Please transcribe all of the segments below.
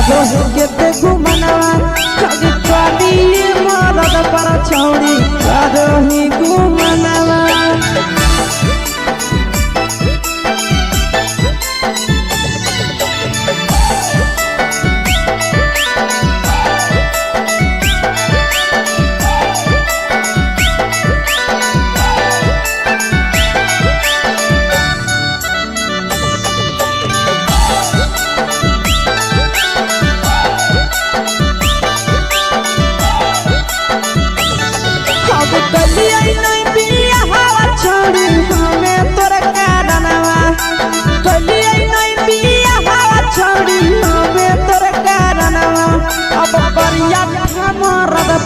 करो के घुमनवा कभी कभी मरद पर छौड़ी करो ही घुमनवा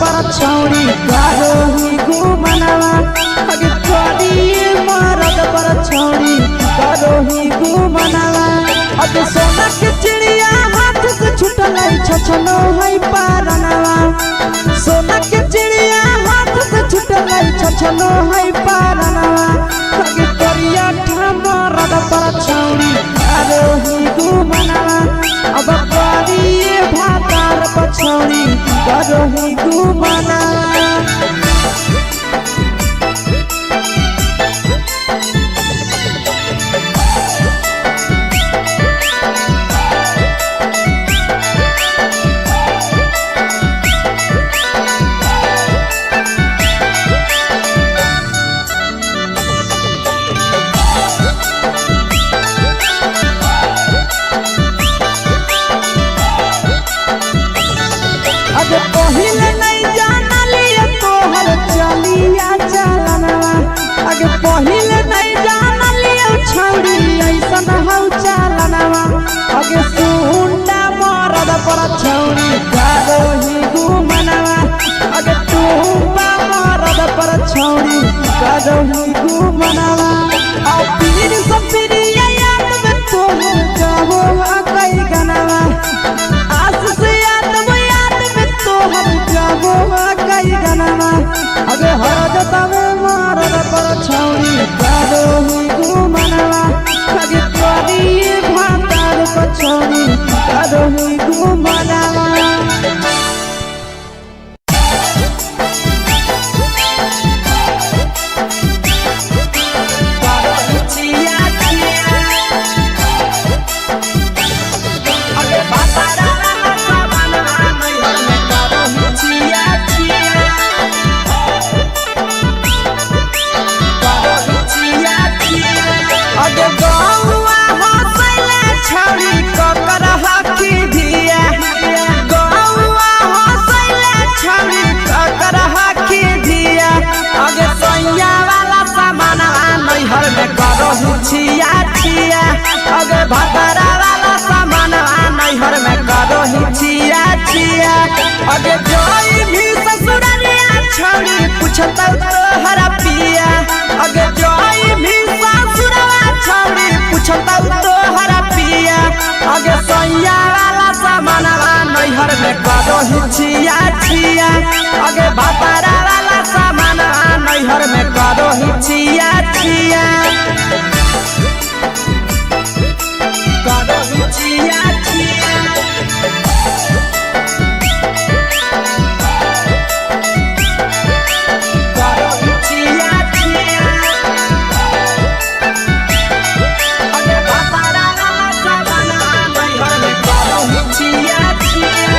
पर छौड़ी करो ही घुमनवा अगे करी मरद पर छौड़ी करो ही घुमनवा अगे सोना के चिड़िया हाथ से छूटल छछनो है पारनवा सोना के चिड़िया हाथ से छूटल छछनो है पारनवा अगे करिया मरद पर छौड़ी करो ही घुमनवा अब करी भातार पर छौड़ी करो ही घुमनवा पहिले नहीं जानलिए तोहर चलिया चलनवा अगे पहिले नहीं जानलिए छौड़ी ऐसन हौ चलनवा अगे सुंडा मरद पर छौड़ी करो ही घुमनवा अगे टूपा मरद पर छौड़ी करो ही घुमनवा और पीर सब पीरिया याद में तोहर जाबो कई गनवा आस से जाबो कई गनवा अगे हरजता में मरद पर छौड़ी करो ही घुमनवा अगे करी भातार पर छौड़ी करो ही घुमनवा छिया छिया अगे भतरा वाला सामान नैहर में करो ही छिया छिया अगे जोई भी ससुरलिया छौड़ी पूछता तोहरा पिया अगे जोई भी ससुरवा छौड़ी पूछता तोहरा पिया अगे सैया वाला सामान नैहर में करो ही छिया छिया अगे भतरा वाला सामान नैहर में करो ही छिया छिया करो ही छिया छिया करो ही छिया छिया अगे भतरा वाला सामान नैहर में करो ही छिया छिया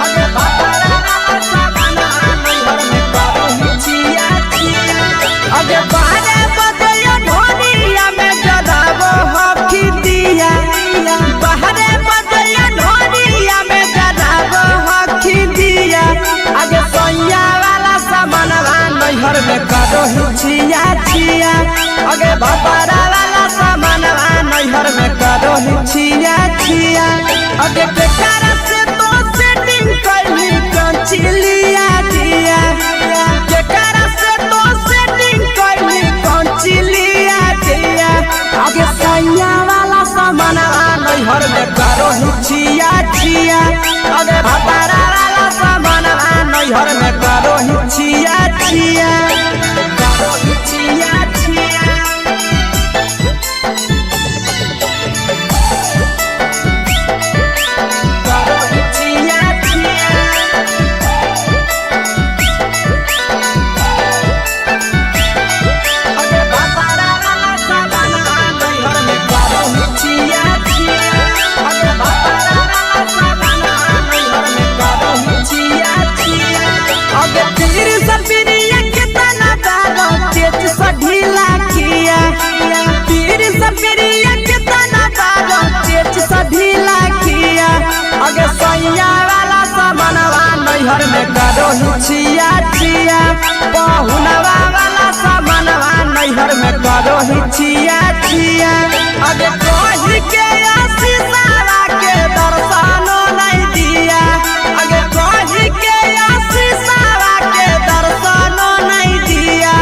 अगे भतरा वाला सामान नैहर में करो ही छिया छिया अगे बारे बदयो ढोलिया में जदाबो हकी दिया बाहरे बदयो ढोलिया में जदाबो हकी दिया आगे सैया वाला सामान नैहर में करो ही छिया छिया आगे भतरा वाला सामान नैहर में करो ही छिया छिया आगे बेकार से तो सेटिंग करनी कंचिलिया दिया बेकार से तो सेटिंग करनी कंचिलिया दिया आगे सैया वाला सामान नैहर में करो ही छिया छिया आगे भतरा वाला सामान नैहर में करो ही छिया छिया करो ही छिया छिया नैहर में करो छिया छिया पहुनवा वाला सामानवा नैहर में करो छिया छिया अगे कही के आशीषवा के दर्शनो नहीं दिया अगे कही के आशीषवा के दर्शनो नहीं दिया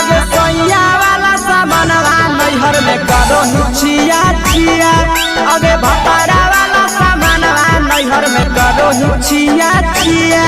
अगे सोया वाला सामानवा नैहर में करो छिया छिया अगे भतारा वाला सामानवा नैहर में करो छिया छिया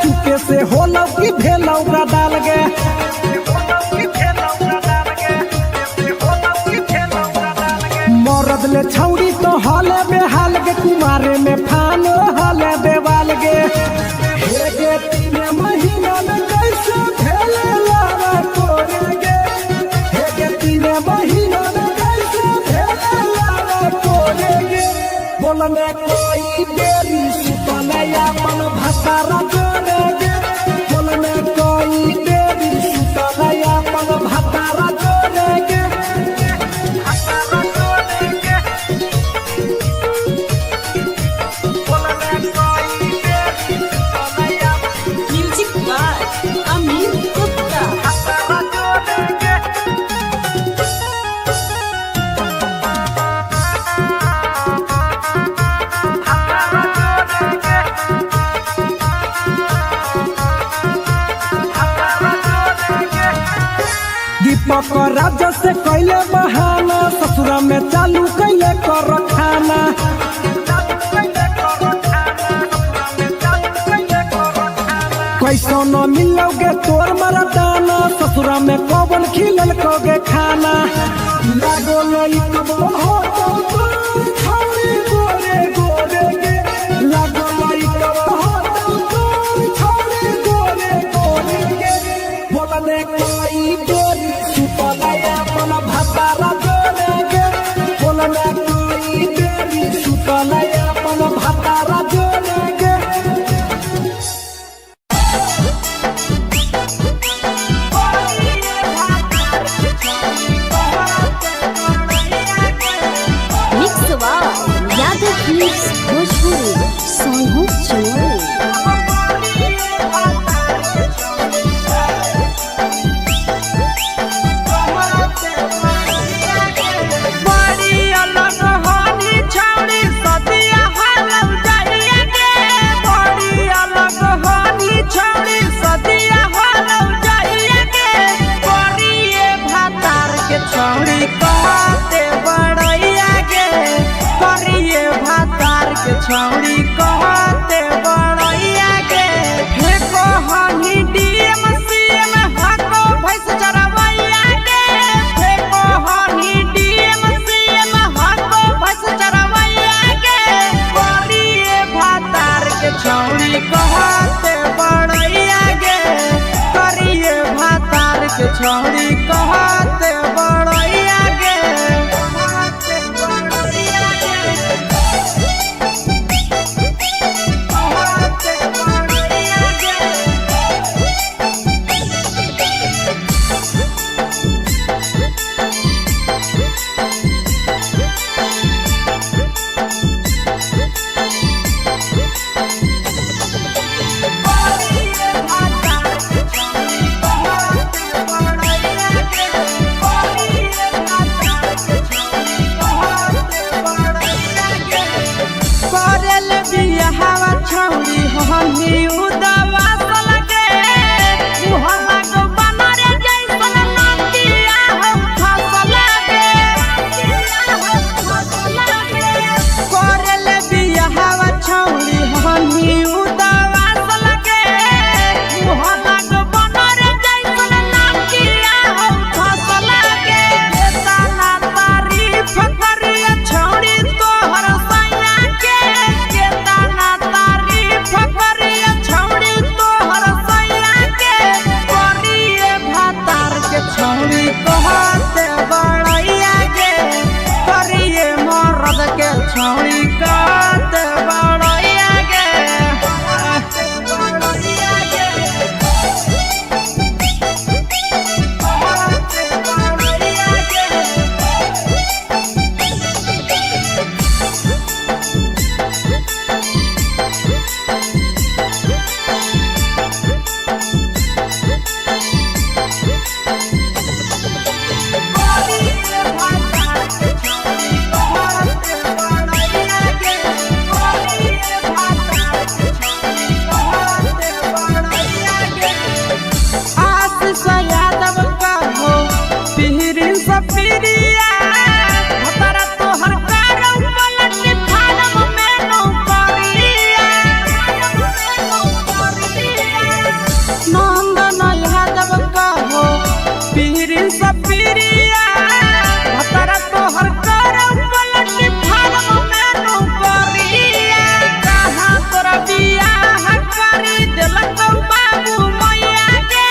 चुके से होलौ की भेलौ डाल गे मरद ले छौड़ी तो हले बेहाल गे कुमारे में फान हले देवाल गे हे गे 3 महीना में कैसे भेले लावा कोरे गे हे गे 3 महीना में कैसे भेले लावा कोरे गे बोलने कोई देरी सुतले अपन भतारा राजा से कैले बहाना ससुरा में चालू कैले कर खाना कैसो न मिलोगे तोर मरदाना ससुरा में कौन खिलल कोगे खाना लागो नहीं कब हो तो छोड़ी गोरे गोरे गे लागो नहीं कब हो तो छोड़ी गोरे गोरे गे बोलने कोई गोरी सुतलाया अपन भतारा जोरे गे बोलने कोई गोरी सुतलाया अपन भतारा जोरे गे छौड़ी कहते बड़ैया के हे कहनी डीएम सीएम हको भैंस चरवैया के हे कहनी डीएम सीएम हको भैंस चरवैया के करिए भातार के छौड़ी कहते बड़ैया के करिए भातार के छौड़ी कहते बड़ैया के सफिरिया भतरा तोहर कारौ पलट फारम में नौकरिया नंदन यादव कहो पीरी सफिरिया भतरा तोहर कारौ पलट फारम में नौकरिया कहाँ तोरा बियाह करी देलकौ बाबू मैया के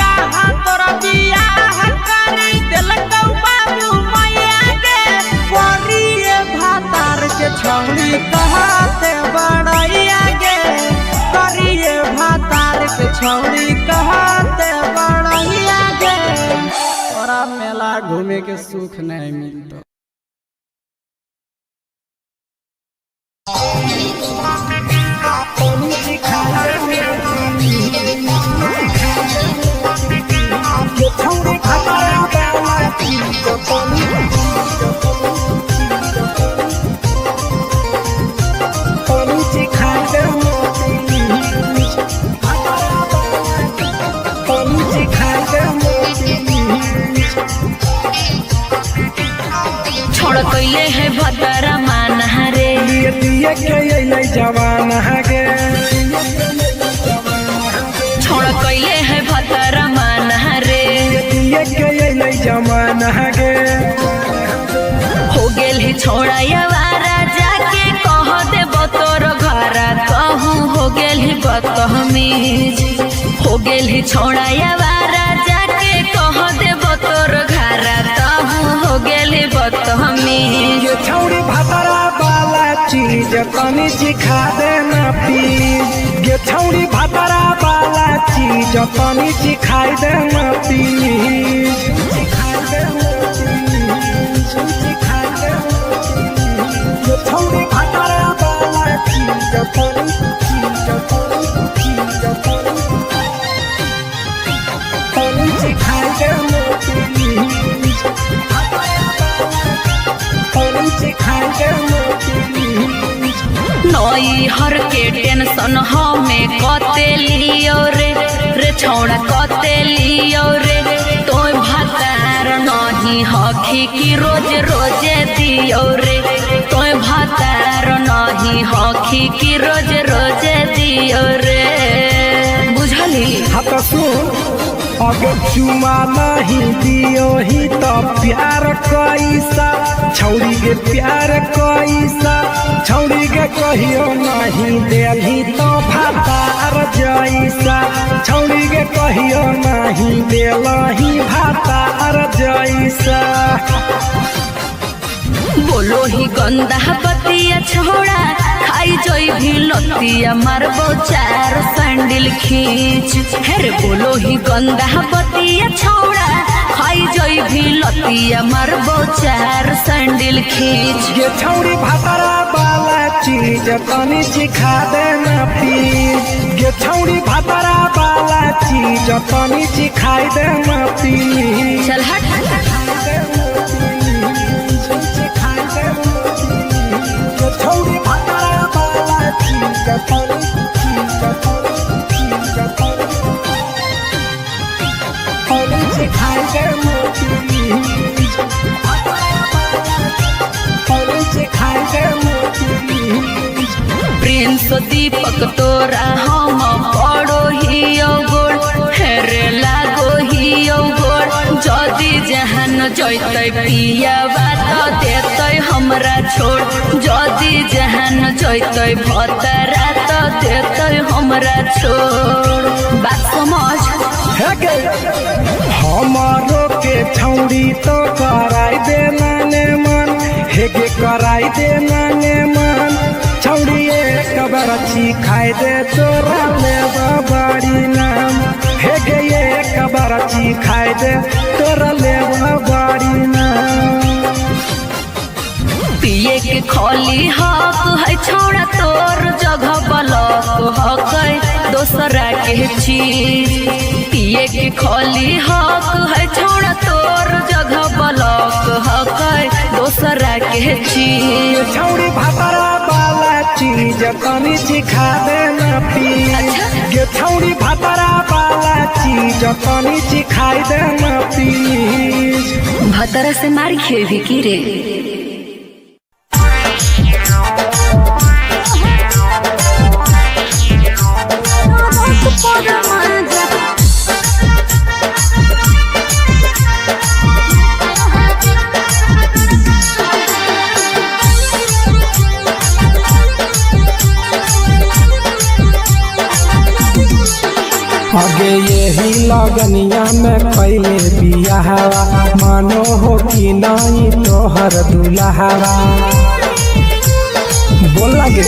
कहाँ तोरा बियाह करी देलकौ बाबू मैया के करिए भातार के छौड़ी कहते बड़ैया गे करिए भातार के छौड़ी कहते बड़ैया गे तोरा मेला घूमे के सुख नहीं मिलता छोड़ कैले है भतरा माना रे दिए के अइलै जवान गे छोड़ कैले है भतरा माना रे दिए के अइलै जवान गे हो गेल ही छोड़ा यावारा जाके कह देब तोर घरा कहूँ हो गेल ही बदतमीज हो गेल ही छोड़ा यावारा जाके कह देब तोर घरा कहूँ हो गेल ही बदतमीज ये छौड़ी भतरा वाला चीज तनी सिखा देना प्लीज ये छौड़ी भतरा वाला चीज तनी सिखाई देना प्लीज ये छौड़ी भतरा वाला चीज तनी सिखाई देना प्लीज नई हर के टेंशन हमें कते लियो रे छौड़ा कते लियो रे तो भातार नहीं हखी की रोज रोजे दियो रे तो भातार नहीं हखी की रोज रोजे दियो रे बुझली हाँ तो सुन अगर चुमा नहीं दियो ही तो प्यार कैसा छौड़ी के प्यार कैसा छौड़ी के कहियो नहीं देली तो भातार जैसा छौड़ी के कहियो नहीं देलही भातार जैसा बोलो ही गंदा बतिया छोड़ा खाई जोई भी लतिया मारबो चार सैंडल खींच हेरे बोलो ही गंदा बतिया छोड़ा खाई जोई भी लतिया मारबो चार सैंडल खींच ये छौड़ी भतरा वाला चीज तनी सिखा देना प्लीज ये छौड़ी भतरा वाला चीज तनी सिखाई देना प्लीज चल हट छौड़ी भतरा वाला चीज तनी सिखाई देना प्लीज सिखाई देना प्रिंस दीपक तोरा हम पड़ो ही गोड़ हेरे लागो ही गोड़ जदी जहान जैते पिया बात देते हमरा छोड़ जदी जहान जैते भतरा तो देते हमरा छोड़ बात समझ हमारो के छौड़ी तो कराई देना ने मन हेगे कराई देना ने मन छौड़ी एक बरछी खाई दे तोरा लेबा बड़ी नाम हेगे एक बरछी खाई दे तोरा लेबा बड़ी नाम पिए के खोली हक है छोड़ा तोर जगह बलक हक है दोसरा के चीज पिए के खोली हक है छोड़ा तोर जगह बलक हक है दोसरा के चीज छौड़ी भतरा वाला चीज तनी चिखा देना प्लीज गे छौड़ी भतरा वाला चीज तनी चिखाई देना प्लीज। भतरा से मार खेबी की रे। आगे यही लगनिया में पहले बियाहवा मानो हो कि नहीं तोहर दुल्हावा बोल लगे।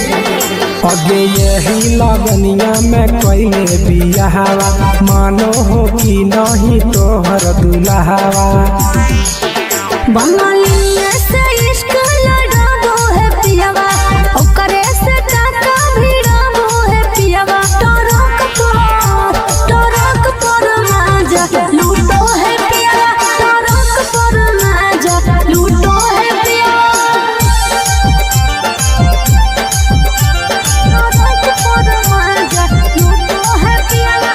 आगे यही लगनिया में पहले बियाहवा मानो हो कि नहीं तोहर दुल्हावा। बंगालिया से इश्क लड़ाबो है पियावा ओकरे से टाका भिड़ाबो है पियावा। टरक पर माजा लूटो है पियावा टरक पर माजा लूटो है पियावा। टरक पर माजा लूटो है पियावा।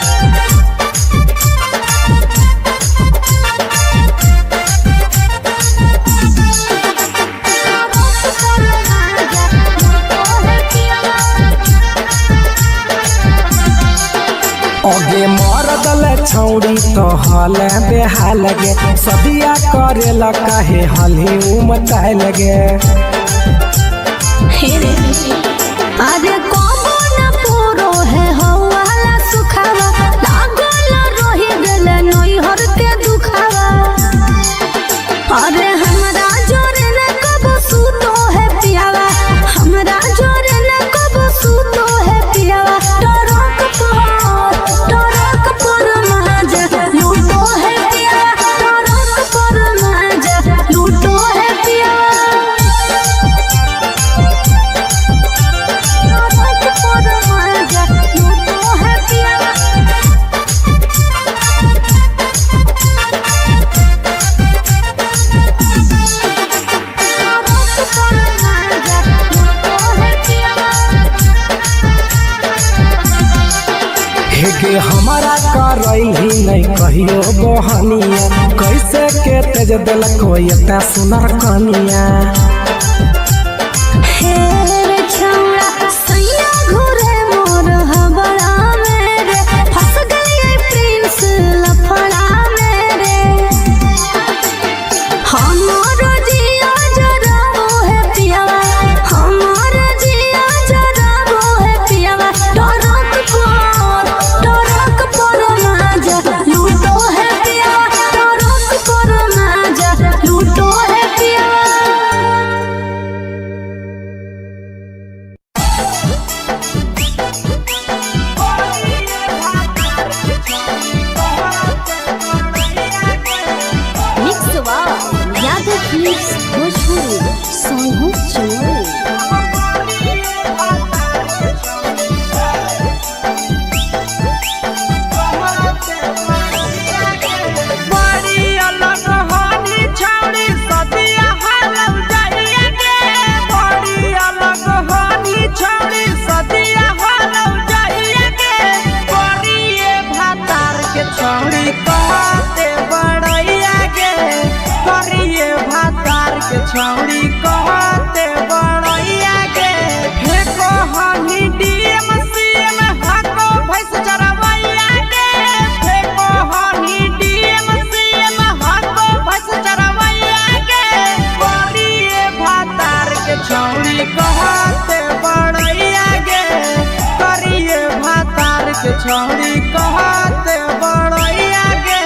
आगे मरदल छौड़ी तो हल बेहाल गे सदिया करे ला काहे हली उमचाए लगे। अरे कबो न पूरो है हवाला सुखावा लागल रही गेले नैहर के दुखावा। अरे हमरा जोरे न कबो सूतो है पियावा हमरा जोरे न कबो सूतो है पियावा। टरक पर माजा लूटो है पियावा टरक पर माजा लूटो है पियावा। हेगे हमारा करैल ही नहीं कहियो बहनिया कैसे के तेज दिल कोई इतना सुनर कनिया। छौड़ी कहते बड़ैया के फेको हनी डीएम सीएम हाको भैंस चरवैया के फेको हनी डीएम सीएम हाको भैंस चरवैया के करिए भातार के छौड़ी कहते बड़ैया के करिए भातार के छौड़ी कहते बड़ैया के।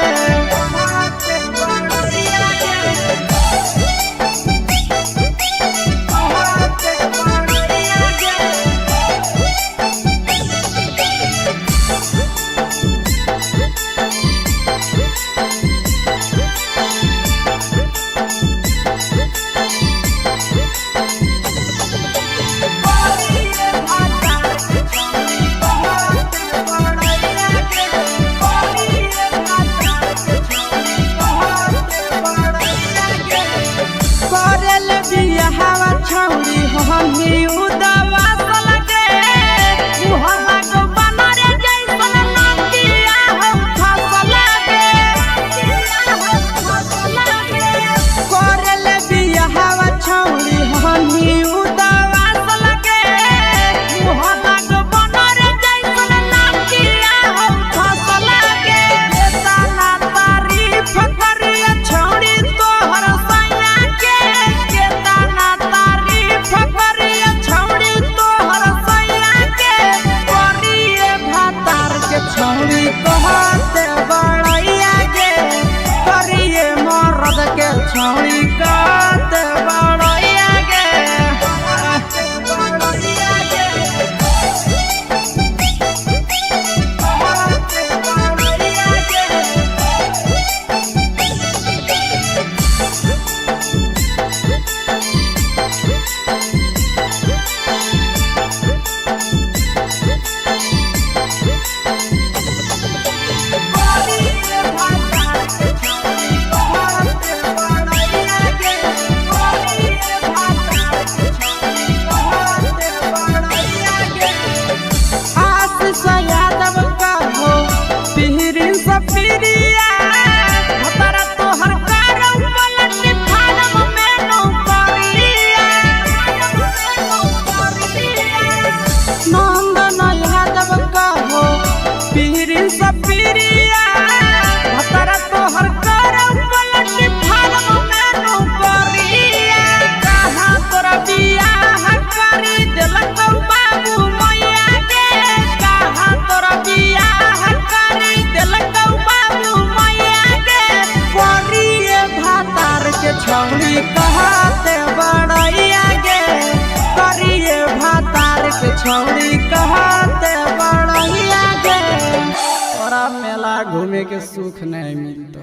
छौड़ी हमी उदास लगे छौड़ी कहते बड़ैया गे करिए भातार के छौड़ी कहते बड़ैया गे तोरा मेला घूमे के सुख नहीं मिलता।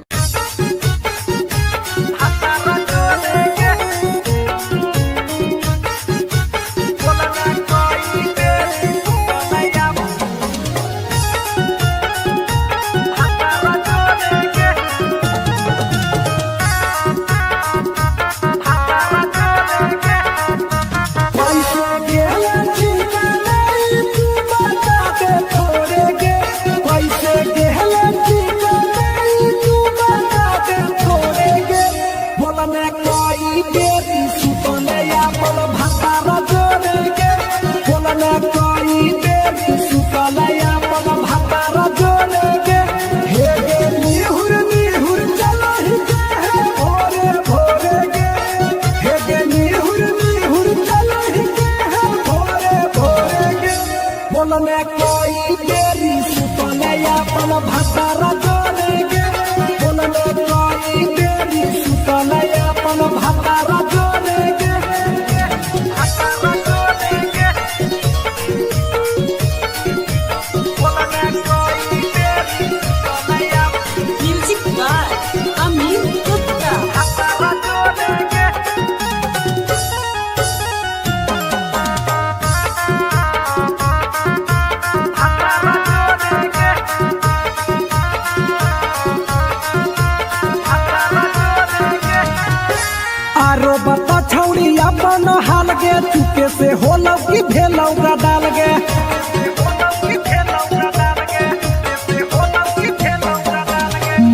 अपन हाल गे चुके से होलौ की भेलौ का डाल गे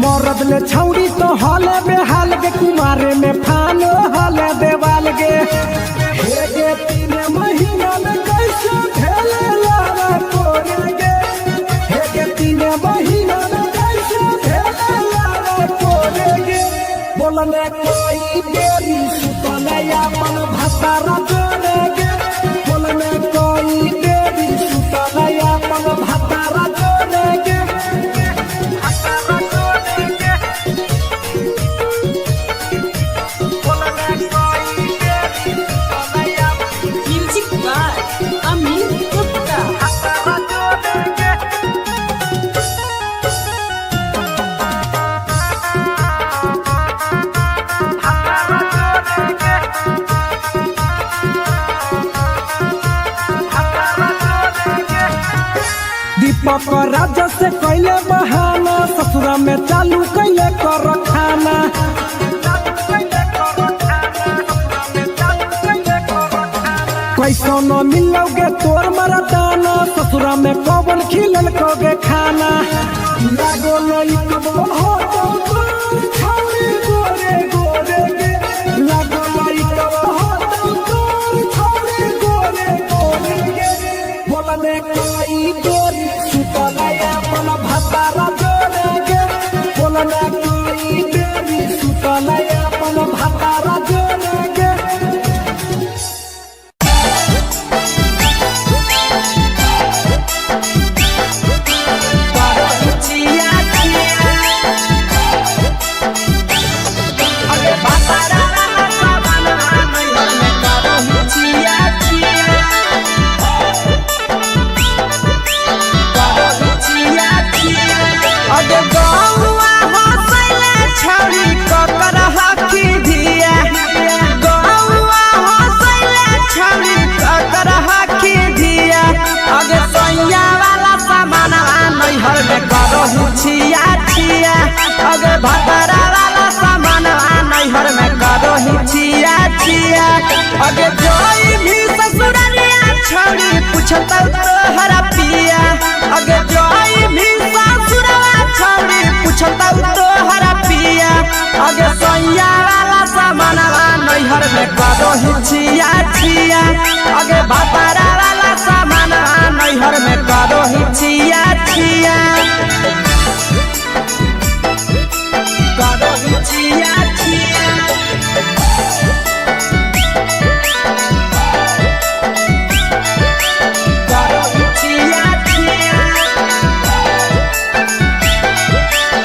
मरद ले छौड़ी तो हले बेहाल गे कुमारे में फानो हले देवाल गे हे गे 3 महीना में कैसे भेले लारा कोरे गे हे गे 3 महीना में कैसे भेले लारा कोरे गे बोलने कोई देरी सुतले अपन भतारा जोड़े गे बोलने कोई देरी सुतले अपन भतारा जोड़े गे दीपक राजा से कैले बहाना ससुरा में चालू कैले कर खाना कैसो न मिलोगे तोर मरदाना ससुरा में कौन खिलल कोगे खाना लागो नहीं कबो हो तो छौड़ी गोरे गोरे गे लागो नहीं कबो हो तो छौड़ी गोरे गोरे गे बोलने कोई गोरी सुतले अपन भतारा जोड़े गे बोलने कोई देरी सुतले अपन भतारा जोड़े गे छिया छिया अगे भतरा वाला सामान नैहर में करो ही छिया छिया अगे जोई भी ससुरालिया छौड़ी पूछता तोहरा पिया अगे जोई भी ससुरवा छौड़ी पूछता तोहरा पिया अगे सैया वाला सामान नैहर में करो ही छिया छिया अगे भतरा वाला सामान नैहर में करो ही छिया छिया छिया छिया छिया छिया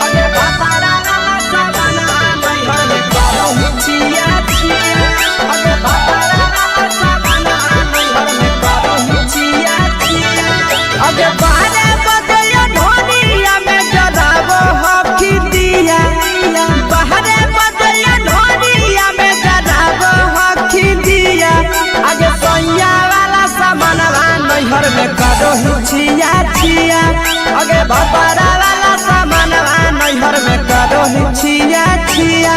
अगे भतरा वाला सामान नैहर में करो ही छिया अगे भतारा वाला सामानवा नैहर में करो ही छिया छिया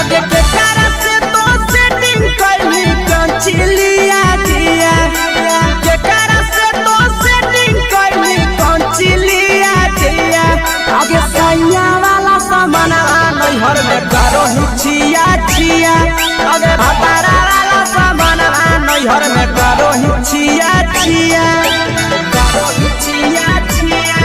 अगे केकरा से तो सेटिंग कैली कंचिलिया दिया केकरा से तो सेटिंग कैली कंचिलिया दिया अगे सैया वाला सामानवा नैहर में करो ही छिया छिया अगे भतारा वाला सामानवा नैहर में करो ही छिया छिया करो ही छिया छिया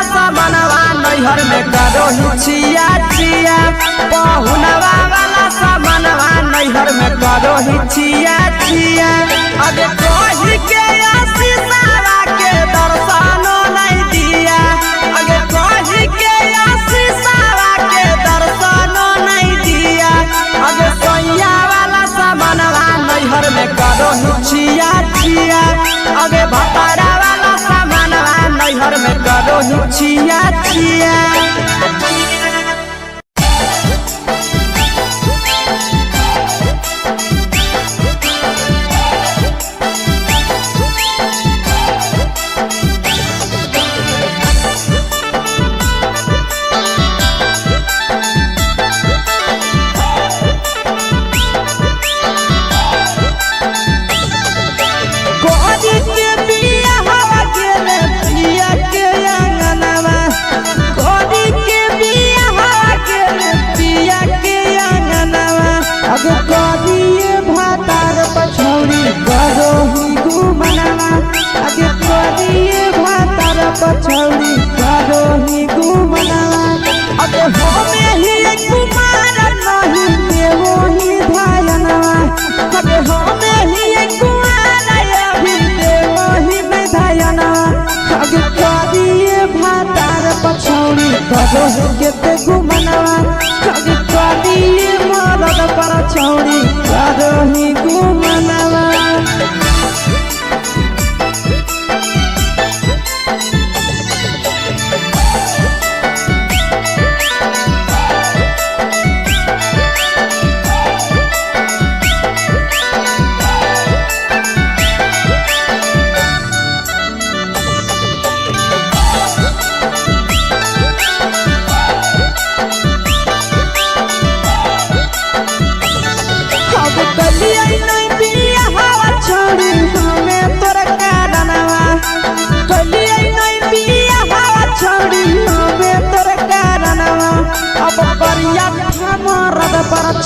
नैहर में करो ही छिया छिया पहुनवा वाला सामानवा नैहर में करो ही छिया छिया अगे कही के आशीषवा के दर्शनो नहीं दिया अगे कही के आशीषवा के दर्शनो नहीं दिया अगे सैया वाला सामानवा नैहर में करो ही छिया छिया अगे भतारा वाला सामानवा नैहर में करो ही छिया छिया पछौड़ी करो ही घूमनावा अगे हमें ही कुमार नहीं देवो ही धायनवा अगे हमें ही कुमार अभी देवो ही धायनवा अगे करिए भातार पछौड़ी करो ही केते घूमनावा अगे करिए मरद पर छौड़ी करो ही घूमनावा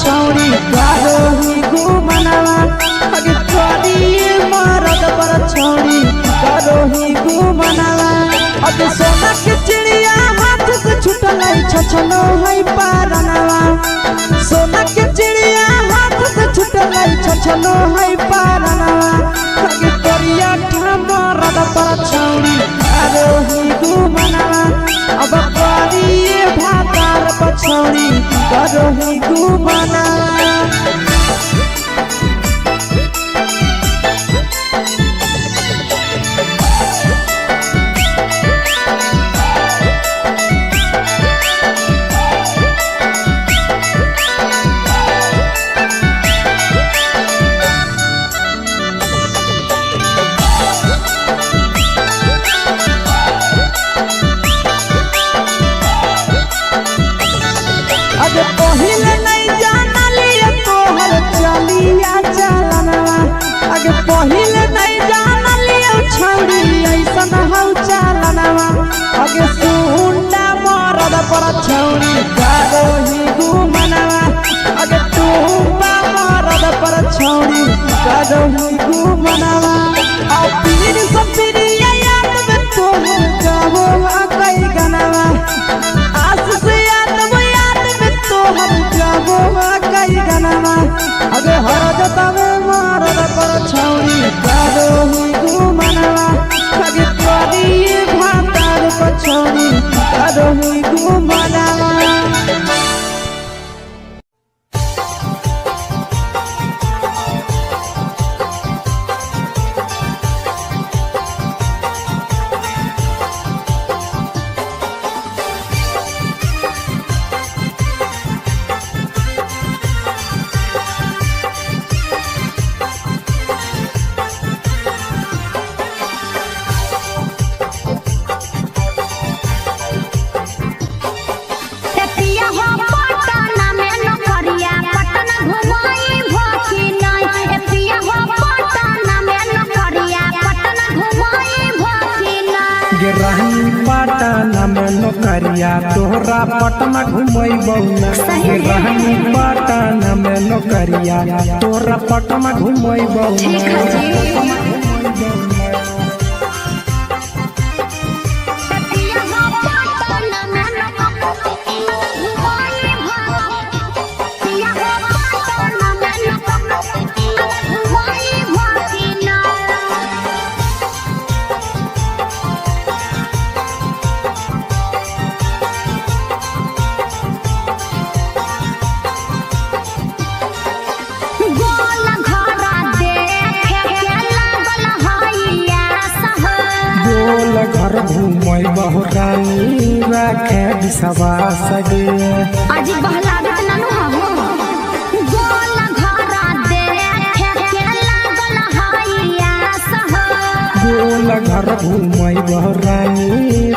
छौड़ी करो ही घूमनावा अगे करिए मरद पर छौड़ी करो ही घूमनावा अगे सोना के चिड़िया हाथ से छूटल छछलो है पारनावा सोना के चिड़िया हाथ से छूटल छछलो है पारनावा अगे करिया मरद पर छौड़ी करो ही घूमनावा अब करिए भातार पछौड़ी करो ही घूमनावा अगे पहिले नहीं जानलिए तोहर चलिया चलनवा अगे पहिले नहीं जानलिए छौड़ी ऐसन हौ चलनवा अगे सुंडा मरद पर छौड़ी करो ही घूमनावा अगे टूपा मरद पर छौड़ी करो ही घूमनावा आ पीर सब पीरिया याद में तोहर गावो कई गनावा आस से याद में तोहर गावो कई गनावा अगे हर जता पछौड़ी करही घुमनावा। रानी पटना में नौकरिया तोहरा पटना घुमैबौ ना। रानी पटना में नौकरिया तोहरा पटना घुमैबौ ना। घर घूमै बहुरानी राखे बिसवा सगे आज बहला नानू हो गोल घरा देखे के लागल हैया सह गोल घर घूमै बहुरानी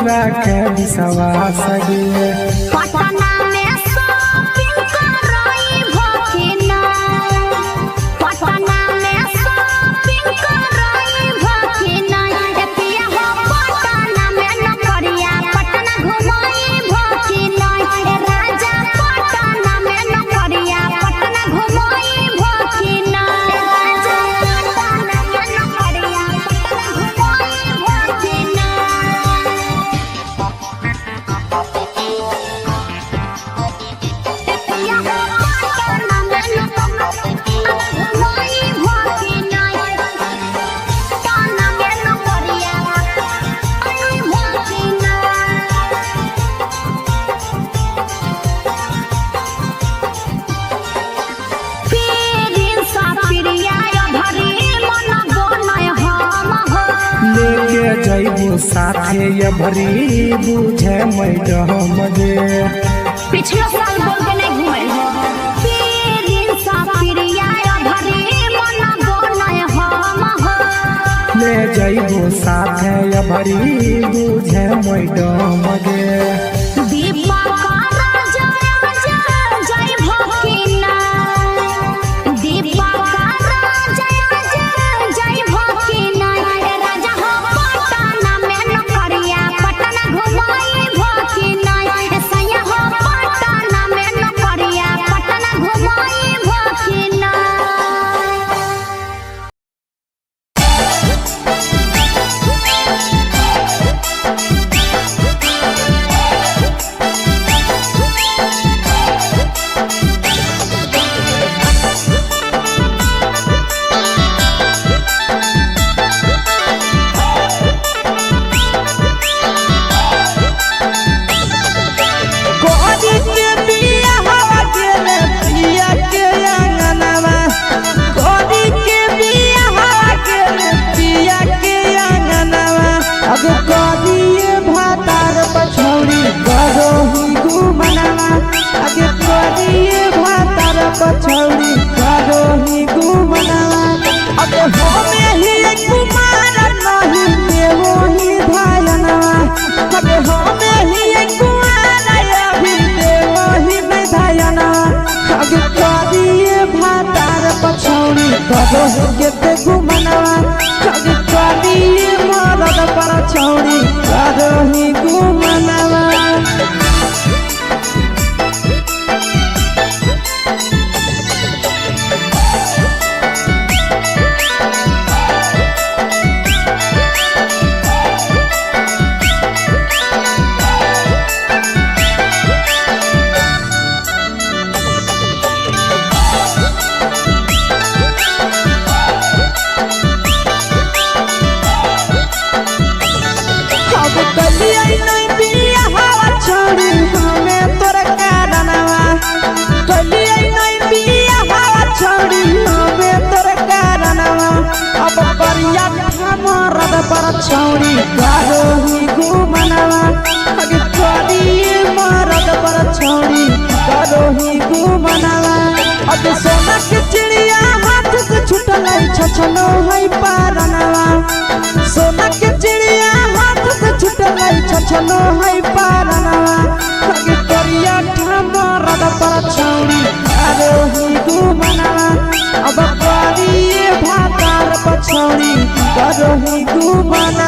राखे बिसवा सगे पटना में शॉपिंग करई भकिना पटना में शॉपिंग करई भकिना एतिया हो पटना में नौकरिया पटना घुमई भकिना राजा पटना में नौकरिया पटना घुमई भकिना राजा पटना में नौकरिया पटना घुमई लेके जइबो साथे ये भरी बुझे मैडम गे पिछला साल बोल के नहीं घूमे हो पीरिन सा पिरिया भरी मन बोलय हम हो ले जइबो साथे ये भरी बुझे मैडम गे दीपा का राजा जय भकिना दीपा का राजा जय भकिना राजा हो पटना में नौकरिया पटना घुमई भकिना सैया हो पटना में नौकरिया पटना घुमई भकिना गोरी के बिया हवा गेले पिया के अंगनवा गोरी के बिया हवा गेले पिया के अंगनवा अब गोरिए भातार पछौड़ी करही घुमनावा अब गोरिए भातार पछौड़ी करही घुमनावा अब होमे ही कुमार नहीं देवो ही धायनवा अब होमे ही कुमार अभी देवो ही धायना अब गोरिए भातार पछौड़ी करही गेते घुमनावा अब गोरिए मरद पछौड़ी करही घुमनावा के चिड़िया हाथ से छूटल छछनो है पारनवा सोना के चिड़िया हाथ से छूटल छछनो है पारनवा लगे करिया ठमरद पर छौरी अरे ही घुमनवा अब करिए भातार पछौरी करो ही घुमनवा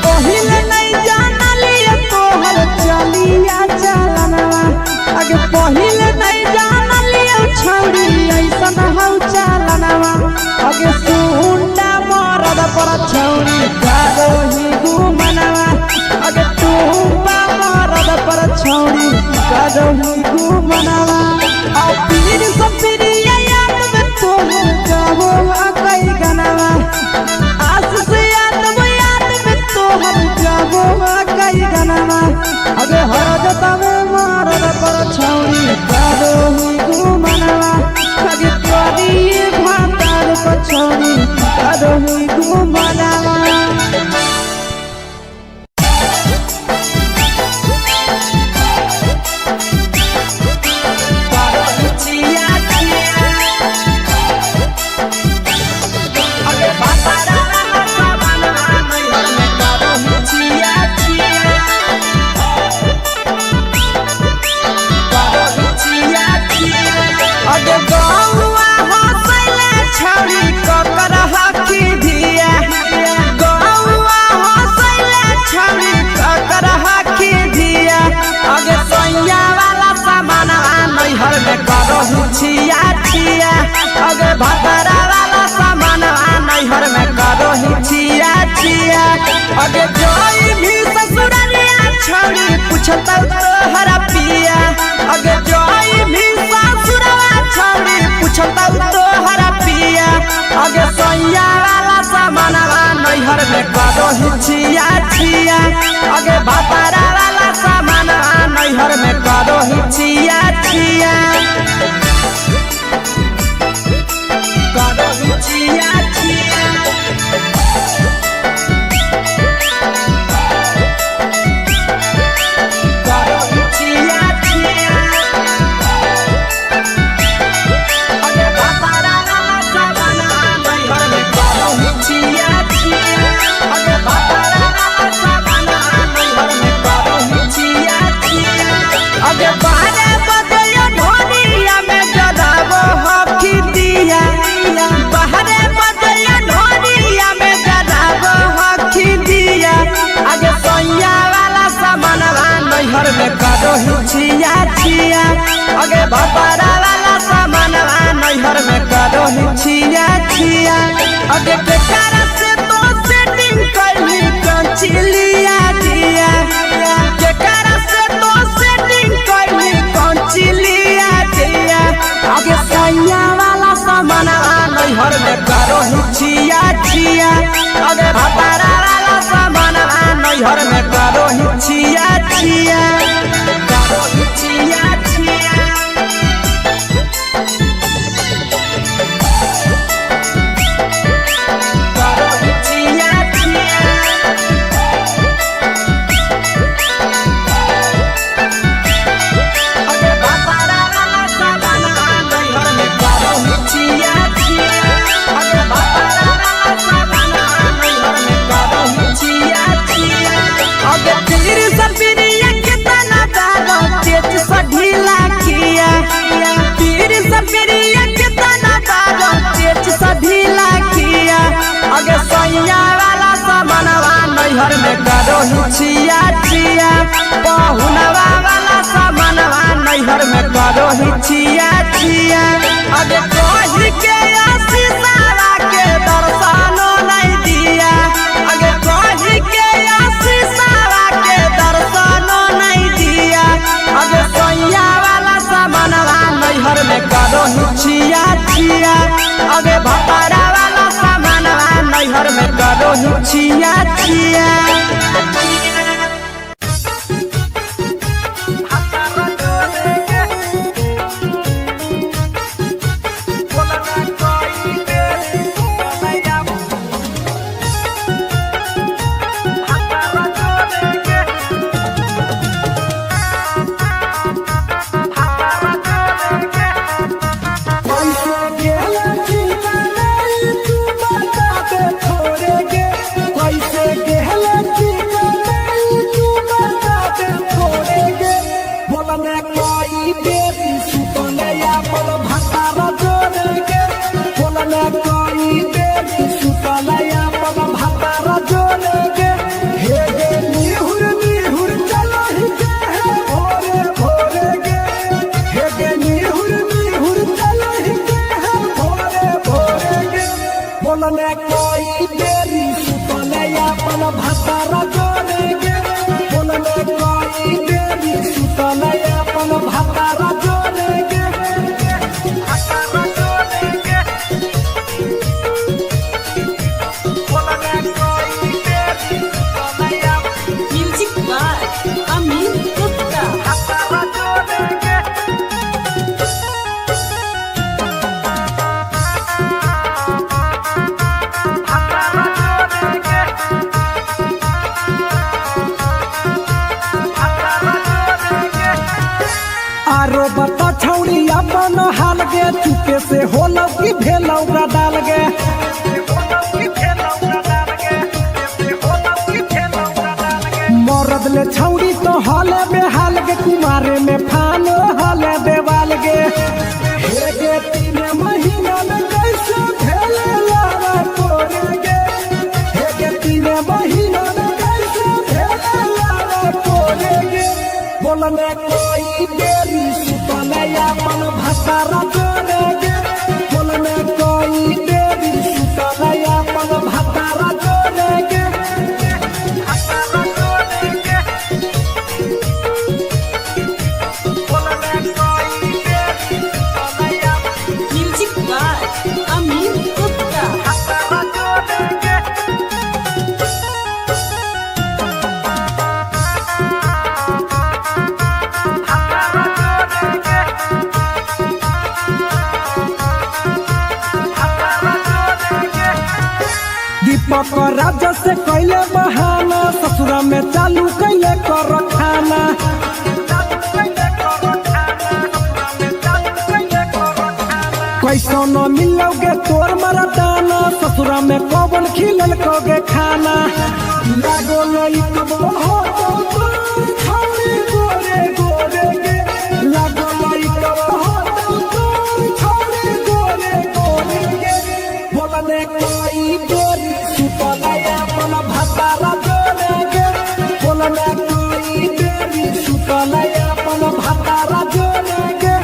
पहिले नहीं जानलिए तोहर चलिया चलनवा आगे पहिले नहीं जानलिए छौरी ऐसन हौ चलनवा आगे सुंडा मरद पर छौरी करो ही घुमनवा आगे टूपा मरद पर छौरी करो ही घुमनवा आ पीर सब पीरिया याद में तोहर जाबो कई गनवा आस से हम जाबो कई गनवा अगे हरजता में मारद पर छौरी करो ही घुमनवा अगे तोरी भातार पर छौरी करो ही घुमनवा छिया छिया अगे भतरा वाला सामान नैहर में करो ही छिया छिया अगे जोई भी ससुरलिया छौरी पूछता तोहरा पिया अगे जोई भी ससुरवा छौरी पूछता तोहरा पिया अगे सैया वाला सामान नैहर में करो ही छिया छिया अगे भतरा वाला सामान नैहर में करो ही छिया छिया छिया छिया करो छिया छिया अगे भतरा वाला सामान नैहर में करो छिया छिया अगे भतरा वाला सामान नैहर में करो छिया छिया अगे बारे बदयो ढोलिया में जदाबो हकी दिया बाहरे बदया ढोलिया में जदाबो हकी दिया आगे सैया वाला सामान नैहर में करो ही छिया छिया आगे भतरा वाला सामान नैहर में करो ही छिया छिया आगे बेचारा से तो सेटिंग करनी कंचिलिया दिया बेचारा से तो सेटिंग करनी कंचिलिया दिया आगे सैया वाला सामान नैहर में करो ही छिया छिया अगे भतरा वाला सामान नैहर में करो ही छिया छिया करो ही छिया छिया करो ही छिया छिया अगे भतरा वाला सामान नैहर में करो ही छिया छिया अगे भतरा वाला सामान नैहर में करो ही छिया छिया अगे पीर सब पीरिया कितना दारो तेज सढीला किया पीर सब पीरिया कितना दारो तेज सढीला किया अगे सैया वाला सामानवा नैहर में करो ही छिया छिया बहुनवा वाला सामानवा नैहर में करो ही छिया छिया अगे कही के आशीषवा के दर्शनो नहीं दिया अगे कही के आशीषवा के दर्शनो नहीं दिया अगे सैया वाला सामानवा नैहर में करो ही छिया छिया अगे भतरा वाला करो चिया चिया चुपे से होलौ की भेलौ का डाल गे मरद ले छौड़ी तो हले बेहाल गे कुमारे में फान हले देवाल गे हे गे 3 महीना में कैसे भेले लावा तोरे गे हे गे 3 महीना में कैसे भेले लावा तोरे गे बोलने कोई देरी सुतले अपन भतारा राजा से कैले बहाना ससुरा में चालू कैले कर खाना कैसो न मिलोगे तोर मरदाना ससुरा में कौन खिलल कोगे खाना लागो नहीं कब हो तो छौरी गोरे गोरे गे लागो नहीं कब हो तो छौरी गोरे गोरे गे बोलने कोई गोरी सुतलया अपन भतारा जोरे गे बोलने कोई देरी सुतलया अपन भतारा जोरे गे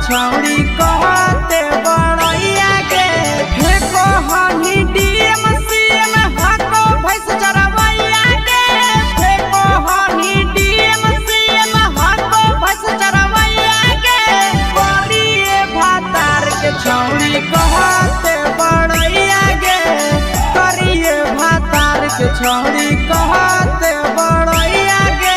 छौड़ी कहते बड़ैया के फेको हनी डीएम सीएम हको भैंस चरवैया के फेको हनी डीएम सीएम हको भैंस चरवैया के करिए भातार के छौड़ी कहते बड़ैया के करिए भातार के छौड़ी कहते बड़ैया के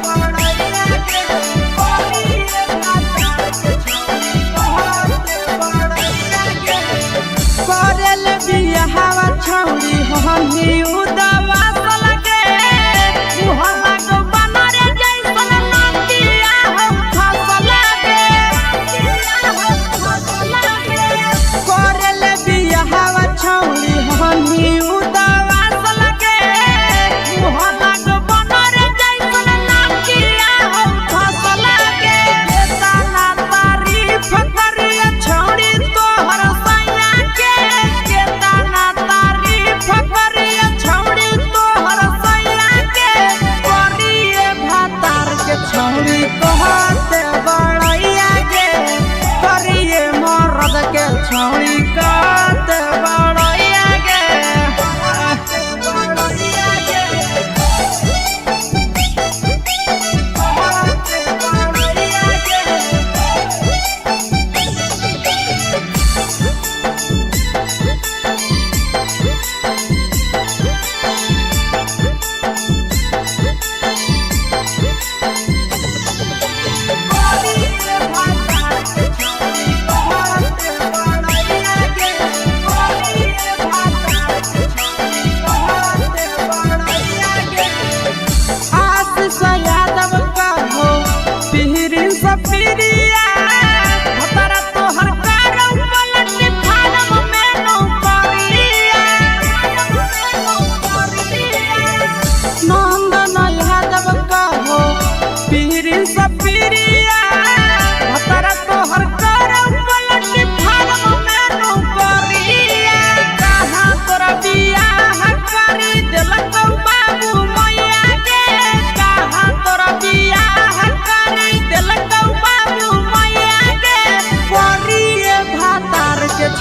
बड़ैया करल बियाहवा छौरी हनी उदवा लगे मुहल्ला को बनरे जैसन नदिया हम फसल लगे करल बियाहवा छौरी हनी उदवा लगे मुहल्ला को बनरे जैसन नदिया हम फसल लगे तना तारीफ करिया छौरी तोहर सैया के तना तारीफ करिया छौरी तोहर सैया के करिए भातार के छौरी कहते बड़ैया के करिए मर्द के छौरी कहते बड़ैया के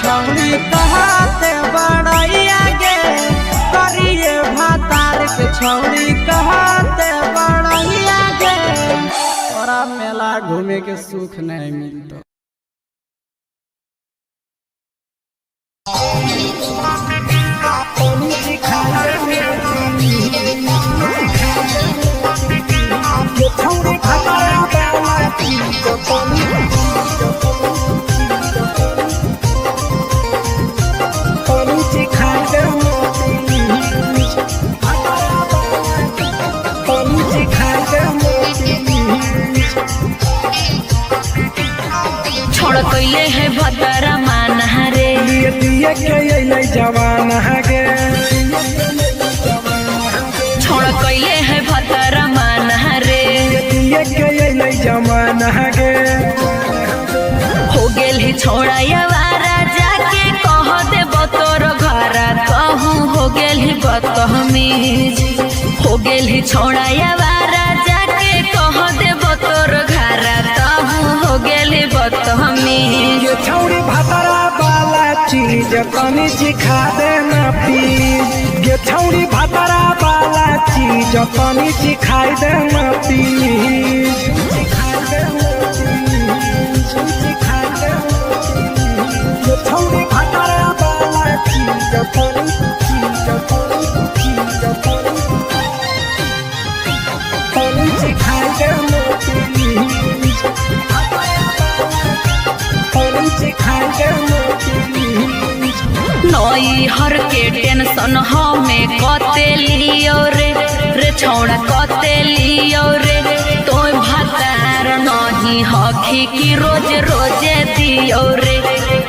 छौरी कहते बड़ैया गे करिए भातार के छौरी कहते बड़ैया गे तोरा मेला घूमे के सुख नहीं मिलता छोड़ कैले है भतरा माना रे दिए के अइलै जवान गे छोड़ कैले है भतरा माना रे दिए के अइलै जवान गे हो गेल ही छोड़ा यावारा जाके कह दे बतोर घर कहूँ हो गेल ही बदतमीज हो गेल ही छोड़ा यावारा जाके कह दे बतोर घर कहूँ हो गेल ही बदतमीज ये छौरी भतरा वाला चीज तनी सिखा देना प्लीज ये छौरी भतरा वाला चीज तनी सिखाई देना प्लीज ये छौरी भतरा वाला चीज तनी सिखाई देना प्लीज नई हर के टेंशन हमें कते लियो रे छौड़ा कते लियो रे तो भातार नहीं हखी की रोज रोजे दियो रे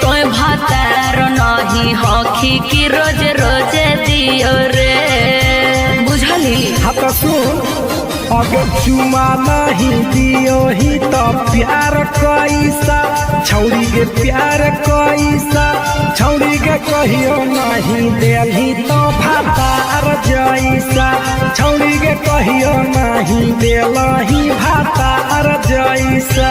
तो भातार नहीं हखी की रोज रोजे दियो रे बुझली हाँ सुन अगर चुमा नहीं दियो ही तो प्यार कैसा छौरी के प्यार कैसा छौरी के कहियो नहीं देली तो भातार जैसा छौरी के कहियो नहीं देलही भातार जैसा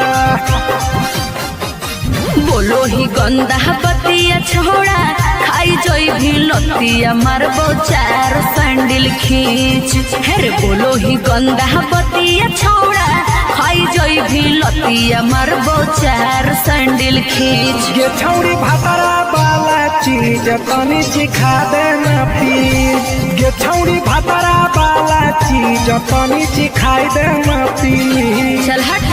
बोलो ही गंदा बतिया छोड़ा खाई जोई भी लतिया मारबो चार सैंडल खींच हेरे बोलो ही गंदा बतिया छोड़ा खाई जोई भी लतिया मारबो चार सैंडल खींच ये छौरी भातारा वाला चीज तनी सिखा देना प्लीज ये छौरी भातारा वाला चीज तनी सिखाई देना प्लीज चल हट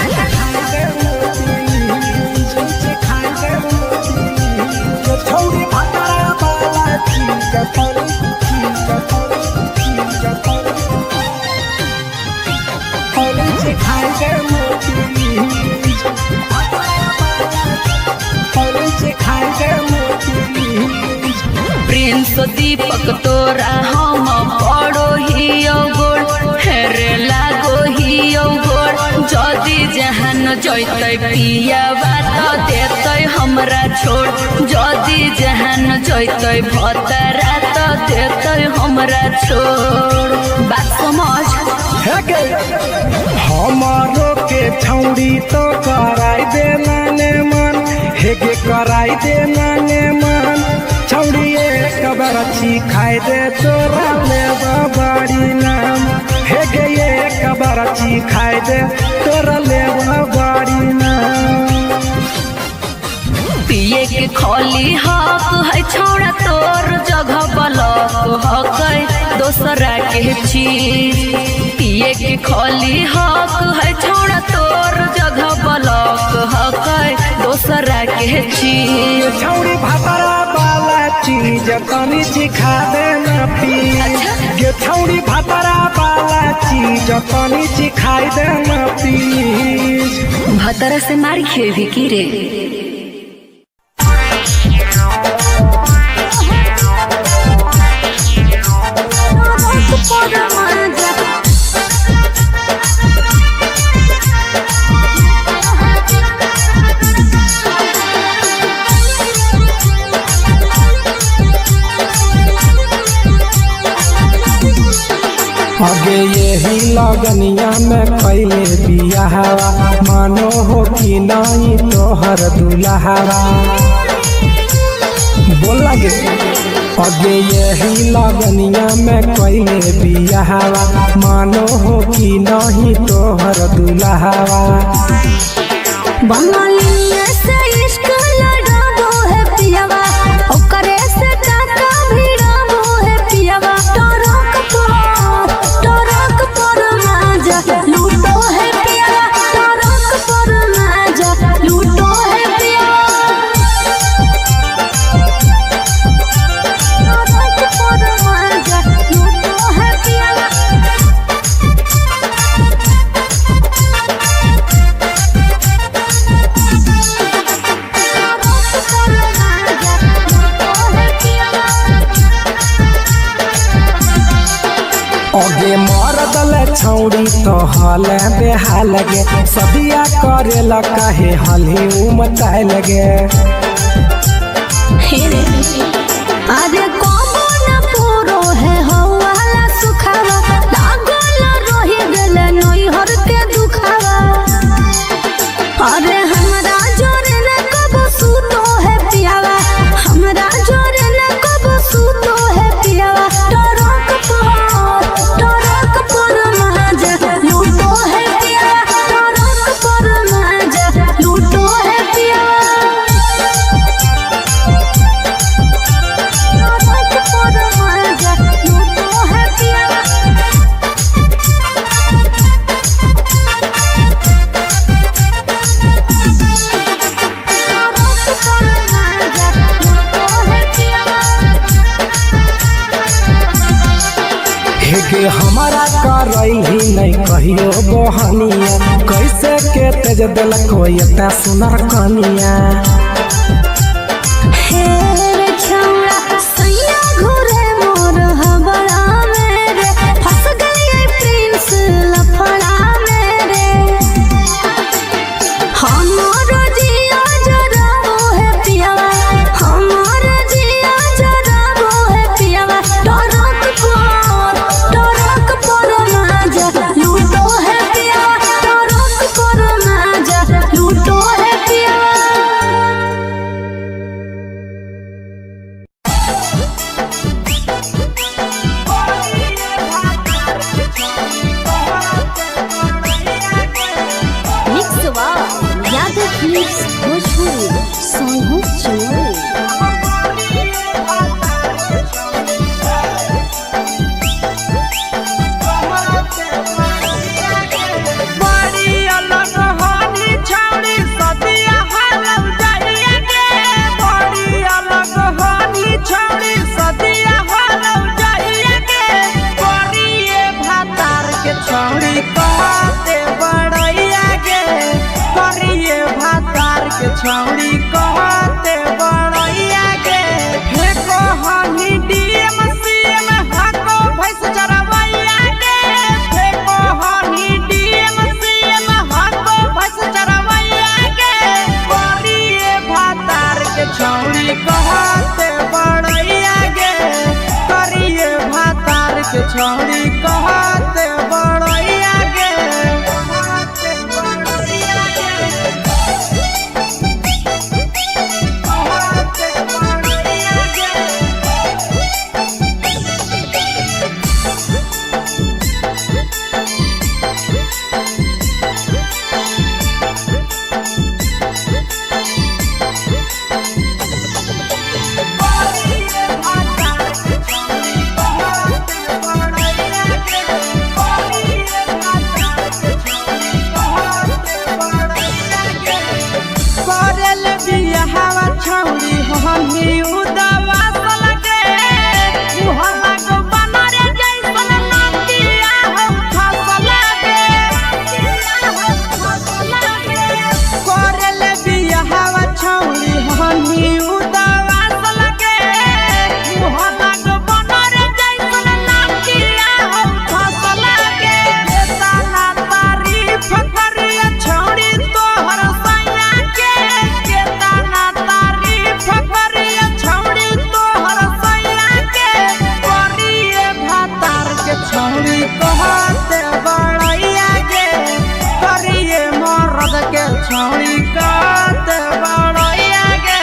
छौरी भातारा प्रिंस दीपक तोरा हम बड़ो ही गोड़ हेरे लागो ही गोड़ जदि जहान जैते पिया बात देते हमरा छोड़ जदि जहान जैते भतरा तो देते हमरा छोड़ बात समझ हमारो के छौड़ी तो कराई दे नाने मन हेगे कराई दे नाने मन छौड़ी एक बरछी खाई दे तोरा ले बड़ी नाम हेगे एक बरछी खाई दे तोरा ले बड़ी नाम पिए के खोली हक है छोड़ा तोर जगह बलक हक दोसरा के चीज पिए के खोली हक है छोड़ा तोर जगह बलक हक दोसरा के चीज छौड़ी भातरा वाला चीज तनी सिखा दे ना प्लीज गे छौड़ी भातरा वाला चीज तनी सिखाई दे ना प्लीज भतरा से मार खेवी की रे आगे यही लगनिया में कैले बियाहवा मानो हो कि नहीं तोहर दुल्हावा बोल लगे आगे यही लगनिया में कैले बियाहवा मानो हो कि नहीं तोहर दुल्हावा बंगालिया से इश्क लड़ाबो है पियावा ओकरे से टाका भिड़ाबो है पियावा टरक पर माजा लूटो है पियावा टरक पर माजा लूटो है पियावा टरक पर माजा लूटो है पियावा आगे मरदल छौड़ी तो हल बेहाल गे सदिया करे ला काहे हली उमताए लगे अरे कबो न पूरो है हवाला सुखावा लागल रही गेले नैहर के दुखावा अरे हमरा जोरे न कबो सूतो है पियावा हमरा जोरे न कबो सूतो है पियावा टरक पर माजा लूटो है पियावा टरक पर माजा लूटो है पियावा हेगे हमारा करई ही नहीं कहियो बहनिया कैसे के तेज दिल कोई एता सुनर कनिया हेरे छौड़ा सैया घुरे मोर हबड़ा मेरे फंस गई प्रिंस लफड़ा मेरे हमारा जिया जराबो है पियावा हमारा जिया जराबो है पियावा टरक पर माजा लूटो है पियावा टरक पर माजा लूटो है पियावा मिक्सवा यादव फिल्म्स भोजपुरी सोनू चोरी बड़ी अलग हानी छौड़ी सदिया हालम जाइए गे बड़ी अलग हानी छौड़ी सदिया हालम जाइए गे करिए भातार के छौड़ी कहते बड़ैया गे करिए भातार के छौड़ी कहते बड़ैया गे हे कहानी छौड़ी कहते बड़ैया गे छौड़ी हमी उदवा लगे मुहल्ला को बना रे जैसन नदिया हम फसल लगे करले बियाहवा छौड़ी हमी उदवा लगे मुहल्ला को बना रे जैसन नदिया हम फसल लगे केतना तारीफ करिया छौड़ी तोहर सैया के केतना फकरिया छौड़ी तोहर सैया के करिए भातार के छौड़ी कहते बड़ैया गे करिए मर्द के छौड़ी कहते बड़ैया गे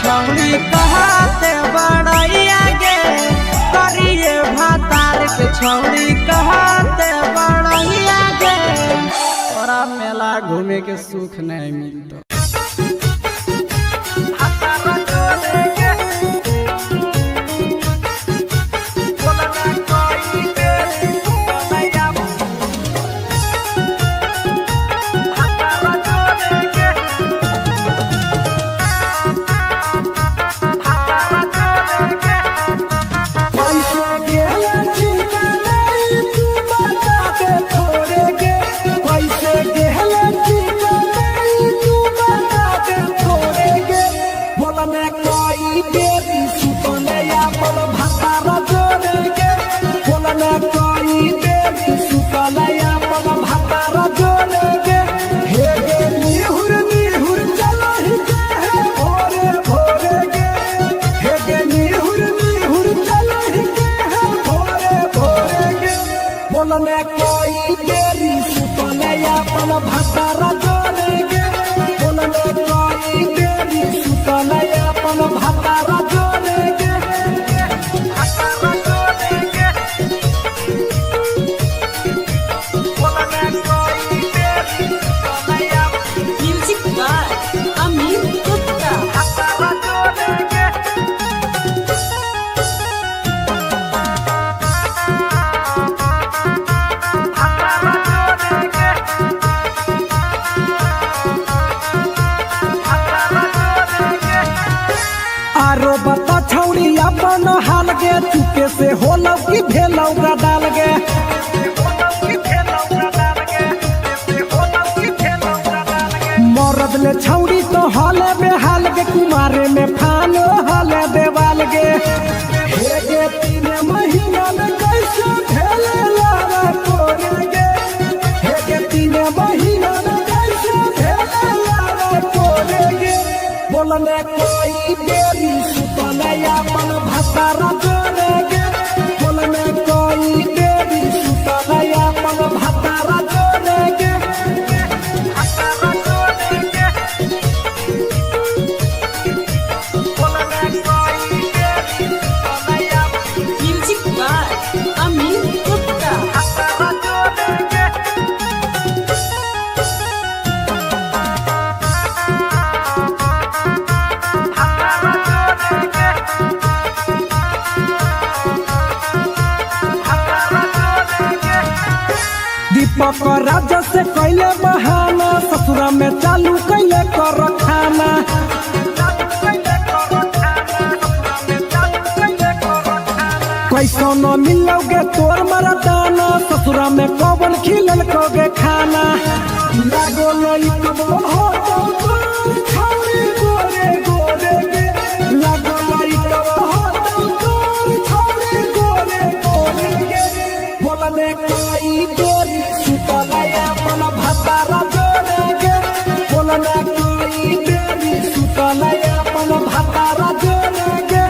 छौड़ी कहते बड़ैया गे करिए भातार के छौड़ी कहते बड़ैया गे तोरा मेला घूमे के सुख नहीं मिलता अपन हाल गे चुके से होलौ की भेलौ डाल गे मरद ले छौड़ी तो हले बेहाल गे कुमारे में फानो हले देवाल गे हे गे 3 महीना में कैसे भेले लारा तोरे गे हे गे 3 महीना में कैसे भेले लारा तोरे गे बोलने कोई देरी सुतले अपन भतारा जोरे गे बोलने कोई देरी सुतले अपन भतारा जोरे दीपक राजा से कैले बहाना ससुरा में चालू कैले कर खाना कैसो न मिलोगे तोर मरदाना ससुरा में कौन खिलल कोगे खाना लागो लई कबो हो छौरी गोरे गोरे गे लागो लई कबो हो छौरी गोरे गोरे गे बोलने कोई गोरी सुतलाया मन भतारा जोरे गे बोलने कोई गोरी सुतलाया मन भतारा जोरे गे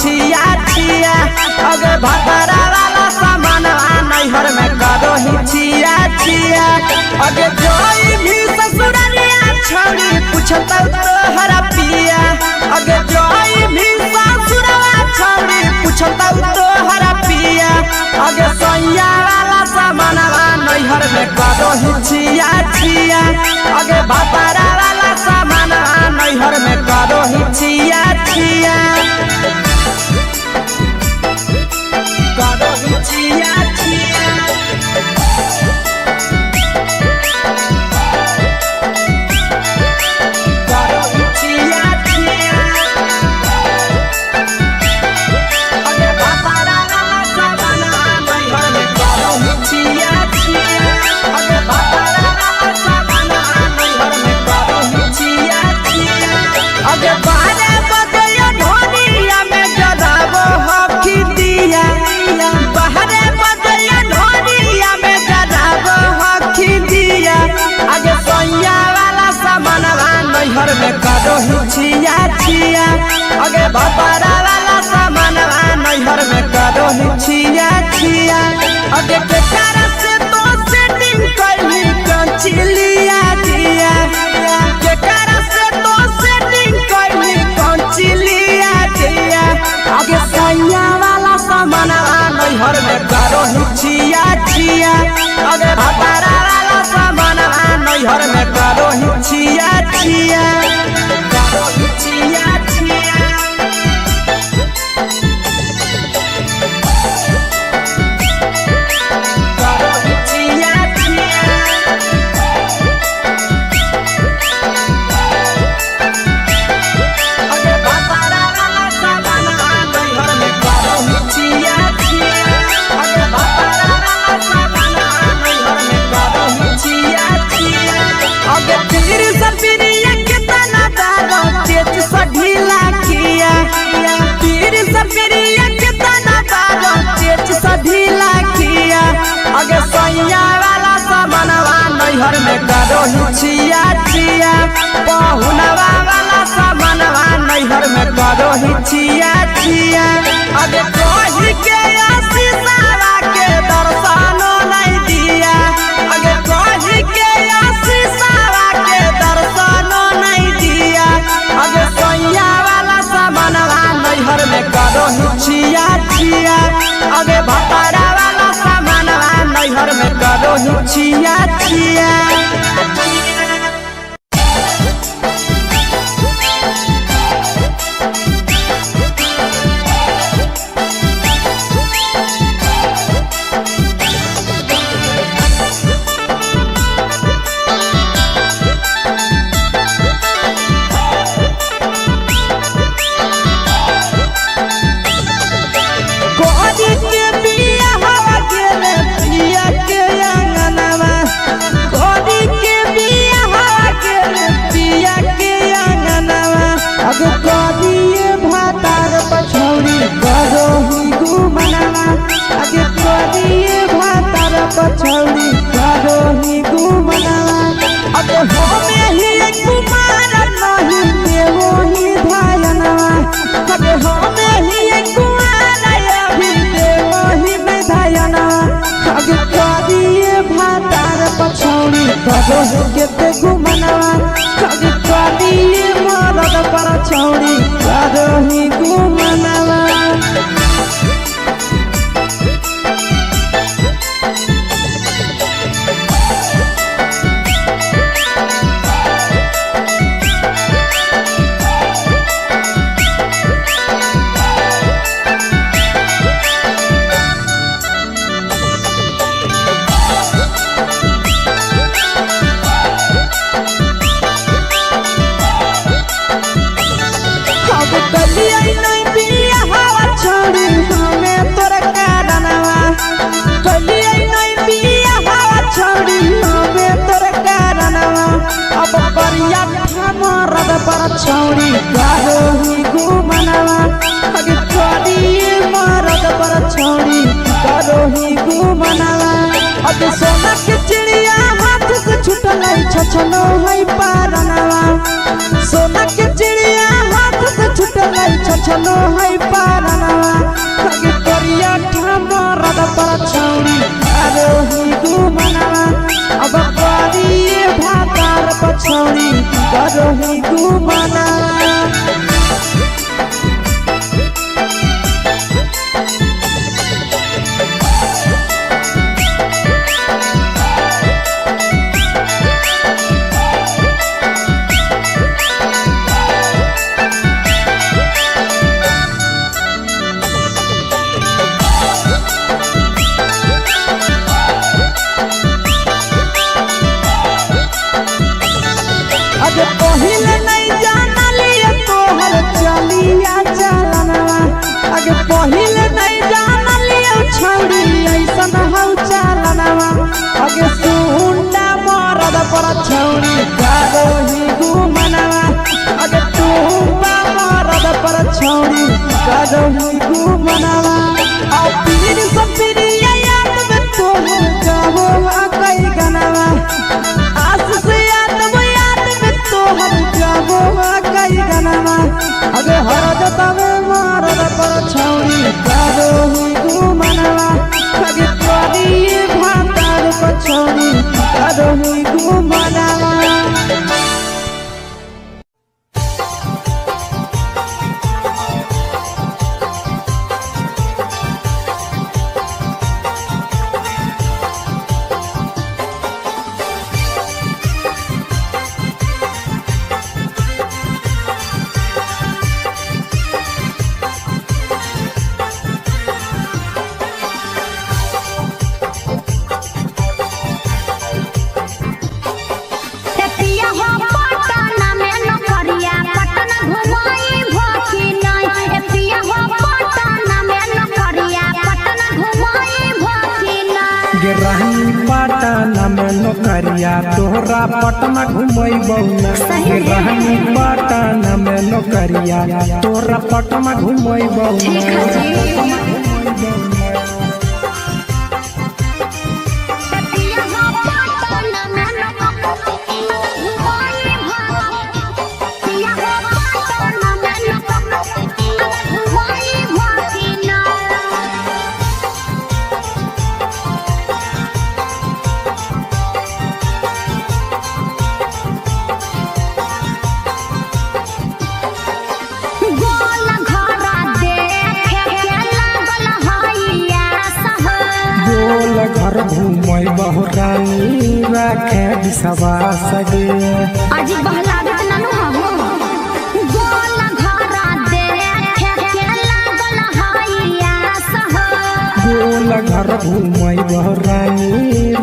छिया छिया अगे भतारा वाला सामान नैहर में करो ही छिया छिया अगे जोई भी ससुरालिया छोड़ी पूछता तोहरा पिया अगे जोई भी ससुरवा छोड़ी पूछता तोहरा पिया अगे सैया वाला सामान नैहर में करो ही छिया छिया अगे भतारा वाला सामान नैहर में करो ही छिया छिया छिया छिया अगे भतारा वाला सामान नैहर में करो ही छिया छिया अगे भतारा वाला सामान नैहर में करो ही छिया छिया अगे बारे बदलिया ढोनिया में जदाबो हकी दिया बहरे बदलिया ढोनिया में जदाबो हकी दिया आगे सैया वाला सामान नैहर में करो ही छिया छिया आगे भतारा वाला सामान नैहर में करो ही छिया छिया आगे केकरा से तो सेटिंग कैली कंचिलिया दिया केकरा से तो सेटिंग कैली कंचिलिया दिया आगे सैया वाला सामान नैहर में करो ही छिया छिया आगे भतारा वाला सामान नैहर में करो ही छिया छिया करो ही छिया छिया करो ही छिया छिया अगे भतारा वाला सामान नैहर में करो ही छिया छिया अगे भतारा वाला सामान नैहर में करो ही छिया छिया अगे तीर सपिरिया कितना दारो तेज सढीला किया तीर सपिरिया कितना दारो तेज सढीला किया अगे सैया वाला सामान नैहर में करो ही छिया छिया पहुनवा वाला सामान नैहर में करो ही छिया छिया अगे कोही के आशीषवा के दर्शनो नहीं दिया अगे कोही के आशीषवा के दर्शनो नहीं दिया अगे सैया वाला सामान नैहर में करो ही छिया छिया अगे भतारा वाला सामान नैहर में करो ही छिया छिया कोरी के बिया हवा गेले पिया के अंगनवा कोरी के कारो के घुमनवा कभी कभी मरद पर छौड़ी कारो ही घुमनवा छौड़ी कारो ही घुमनवा अगे छोड़ी मरद पर छौड़ी कारो ही घुमनवा अगे सोना के चिड़िया हाथ से छूटल छछनो है पारनवा सोना के चिड़िया हाथ से छूटल छछनो है पारनवा अगे करिया मरद पर छौड़ी कारो ही घुमनवा अब करिए भातार पर छौड़ी कारो ही घुमनवा पहिले नहीं जानलिए तोहर चलिया चलनवा अगे पहिले नहीं जानलिए छौड़ी ऐसन हौ चलनवा अगे सुंडा मरद पर छौड़ी कारो ही घुमनवा अगे टूबा मरद पर छौड़ी कारो ही घुमनवा आ पीर सब पीरिया याद में तोहर गावो कई गनवा आस से हम जाबो कई गनवा अगे हर जतवे मरद पर छौड़ी कारो ही घुमनवा अगे करी भातार पर छौड़ी कारो ही घुमनवा पटना में नौकरिया तोहरा पटना घुमैबौ ना रहनी पटना में नौकरिया तोहरा पटना घुमैबौ ना घर घूमै बहुरानी राखे बिसवा सगे आज बहला ननु हो गोल घरा देखे के लागल हाइया सह गोल घर घूमै बहुरानी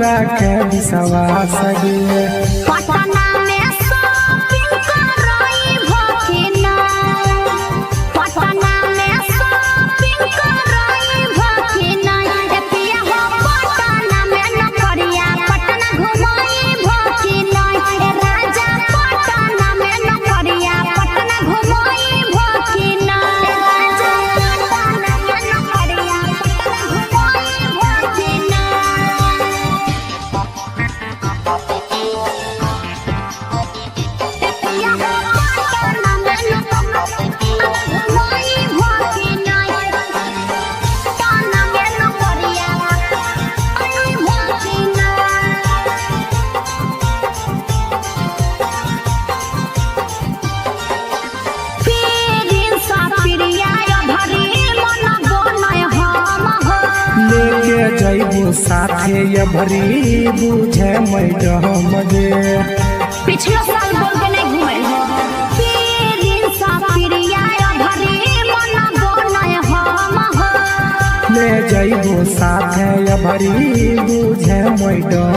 राखे बिसवा सगे पटना में शॉपिंग करई भकिना पटना में शॉपिंग करई भकिना एतिया हो पटना में नौकरिया पटना घुमई भकिना राजा पटना में नौकरिया पटना घुमई भकिना राजा पटना में नौकरिया पटना घुमई भकिना जइबू साथे ये भरी बुझे मैडम गे। पिछला साल बोल के नहीं घूमे हो पीरिन सा पिरिया भरी मन बनय हम हो। ले जइबू साथे ये भरी बुझे मैडम